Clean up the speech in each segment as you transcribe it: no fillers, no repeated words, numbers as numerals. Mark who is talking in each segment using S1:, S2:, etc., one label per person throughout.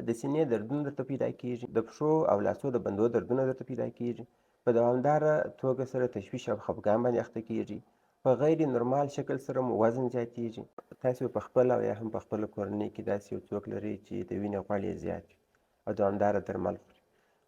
S1: د سینې دردونه درته پیدا کېږي، د پښو او لاسو د بندو دردونه درته پیدا کېږي، په دوامداره توګه سره تشویش او خفګان باندې اخته کېږي، په غیر نورمال شکل سره مو وزن زیاتېږي. تاسې به په خپله او یا هم په خپله کورنۍ کې داسې یو څوک لرئ چې د وینې غوړ یې زیات وي او دوامداره درمل خوري.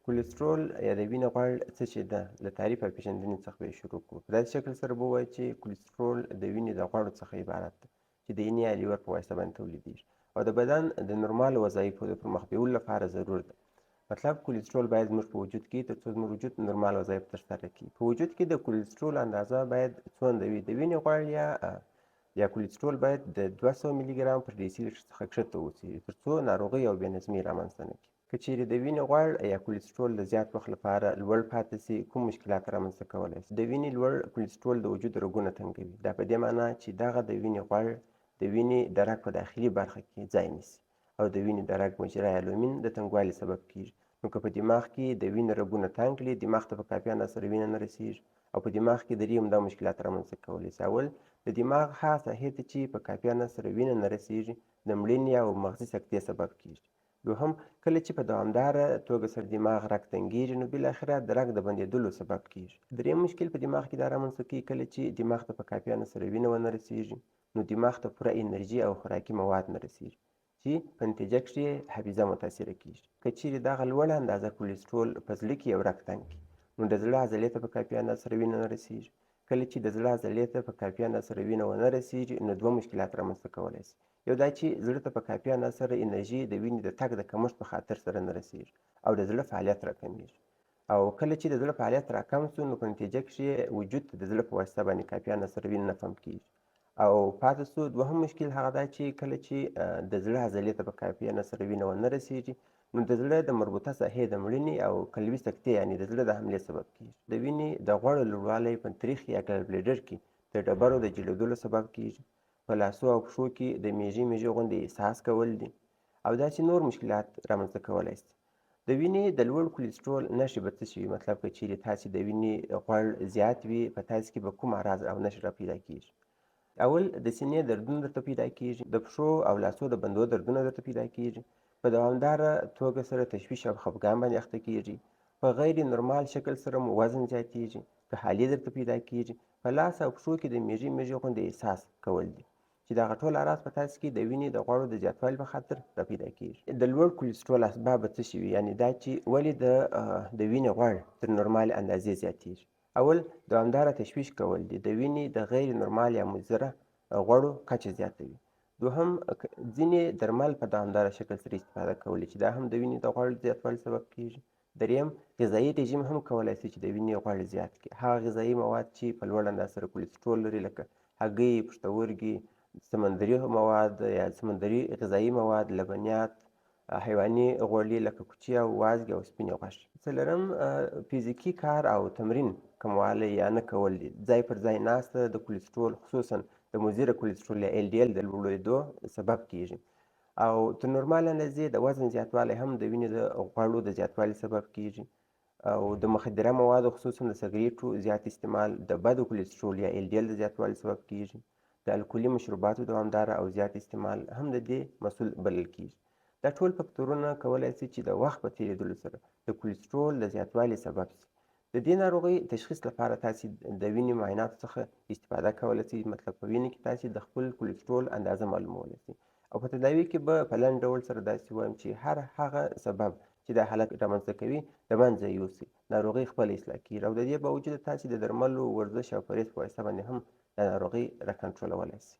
S1: کولېسترول یا د وینې غوړ څه شی ده؟ له تعریف او پېژندنې څخه به یې شروع کړو. په داسې شکل سره به ووایو چې کولېسترول د وینې د غوړو څخه عبارت ده چې د اینې یا لیور په واسطه باندې تولیدېږي او د بدن د نورمالو وظایفو د پرمخ بیولو لپاره ضرور ده. مطلب کولېسترول باید زموږ په وجود کې تر څو زموږ وجود نورمال وظایف ترسره کړي. په وجود کې د کولېسترول اندازه باید څومره وي؟ د وینې غوړ یا کولېسترول باید د 200 ملي ګرام پر ډیسي لیټر څخه کښته اوسي تر څو ناروغۍ او بېنظمي رامنځته نه کړي. که چیرې د وینې غوړ یا کولېسترول د زیات وخت لپاره لوړ پاتې سي، کوم مشکلات رامنځته کولی شي؟ د وینې لوړ کولېسترول د وجود رګونه تنګوي. دا په دې معنا چې دغه د وینې غوړ د وینې د رګ په داخلي برخه کې ځای نیسي او د وینې د رګ مجرا یا لومین د تنګوالي سبب کېږي. نو که په دماغ کې د وینې رګونه تنګ کړي، دماغ ته په کافي اندازه سره وینه نه رسېږي او په دماغ کې درې عمده مشکلات رامنځته کولی شي. اول، د دماغ هغه ساحې ته چې په کافي اندازه سره وینه نه رسېږي د مړینې او مغزي سکتې سبب کېږي. دوهم، کله چې په دوامداره توګه سره دماغ رګ تنګېږي نو بالاخره د رګ د بندېدلو سبب کېږي. درېیم مشکل په دماغ کې دا رامنځته کوي کله چې دماغ ته په کافي اندازه سره وینه ونه رسېږي نو دماغ ته پوره انرژي او خوراکي مواد نه رسېږي چې په نتیجه کښې حافظه متاثره کېږي. که چیرې دغه لوړه اندازه کولېسترول په زړه کې یو رګ تنګ کړي نو د زړه عضلې ته په کافي اندازه سره وینه نه رسېږي. کله چې د زړه عضلې ته په کافي اندازه سره وینه ونه رسېږي نو دوه مشکلات رامنځته کولی شي. یو دا چې زړه ته په کافي اندازه سره انرژي د وینې د تګ د کمښت په خاطر سره نه رسېږي او د زړه فعالیت راکمېږي. او کله چې د زړه فعالیت راکم شو نو په نتیجه کښې وجود ته د زړه په واسطه باندې کافي اندازه سره وینه نه پمپ کېږي او پاتې سو. دوهم مشکل هغه دا چې کله چې د زړه عضلې ته په کافي اندازه سره وینه ونه رسېږي نو د زړه د مربوطه ساحې د مړینې او قلبي سکتې یعنې د زړه د حملې سبب کېږي. د وینې د غوړو لوړوالی په تریخ یا ګل بلیډر کې د ډبرو د جوړېدلو سبب کېږي. په لاسو او پښو کې د میږي غوندې احساس کول دي او داسې نور مشکلات رامنځته کولی شي. د وینې د لوړ کولېسترول نښې به څه شي وي؟ مطلب که چیرې تاسې د وینې غوړ زیات وي په تاسې کې به کوم اعراض او نښې را پیدا کېږي؟ اول، د سینې دردونه درته پیدا کېږي، د پښو او لاسو د بندو دردونه درته پیدا کېږي، په دوامداره توګه سره تشویش او خفګان باندې اخته کېږي، په غیر نورمال شکل سره مو وزن زیاتېږي، کحالي درته پیدا کېږي، په لاس او پښو کې د میږي غوندې احساس کول دي چې دغه ټول اعراض په تاسې کې د وینې د غوړو د زیاتوالي په خاطر را پیدا کېږي. د لوړ کولېسترول اسباب به څه شي وي؟ یعنې دا چې ولې د وینې غوړ تر نورمالې اندازې زیاتېږي. اول، دوامداره تشویش کول دي، د وینې د غیر نورمال یا مضره غوړو کچه زیاتوي. دوهم، ځینې درمل په دوامداره شکل سره استفاده کولی چې دا هم د وینې د غوړ زیاتوالي سبب کېږي. دریم، غذایي رژیم هم کولی شي چې د وینې غوړ زیات کړي. هغه غذایي مواد چې په لوړ اندازه سره کولېسترول لري لکه هګۍ، پښتورګي، سمندري مواد یا سمندري غذایي مواد، لبنیات، حیواني غوړي لکه کوچي او وازګې او سپینې غوښې. څلورم، فزیکي کار او تمرین کموالی یا نه کول دي. ځای پر ځای ناسته د کولېسترول خصوصا د مضره کولېسترول یا LDL د لوړېدو سبب کېږي او تر نورمال اندازې د وزن زیاتوالی هم د وینې د غوړو د زیاتوالي سبب کېږي او د مخدره موادو خصوصا د سګریټو زیات استعمال د بدو کولېسترول یا LDL د زیاتوالي سبب کېږي. د الکولي مشروباتو دوامداره او زیات استعمال هم د دې مسؤل بلل کېږي. دا ټول فکتورونه کولی شي چې د وخت په تېرېدلو سره د کولېسترول د زیاتوالي سبب شي. د دې ناروغۍ تشخیص لپاره تاسې د وینې معایناتو څخه استفاده کولی شئ. مطلب په وینې کې تاسې د خپل کولېسترول اندازه معلومولی شئ او په تداوي کې به په لنډ ډول سره داسې ووایم چې هر هغه سبب چې دا حالت رامنځته کوي د منځه یوسئ، ناروغۍ خپله اصلاح کېږي او د دې باوجود تاسې د درملو، ورزش او پرهیز په واسطه باندې هم د ناروغۍ راکنټرولولی شئ.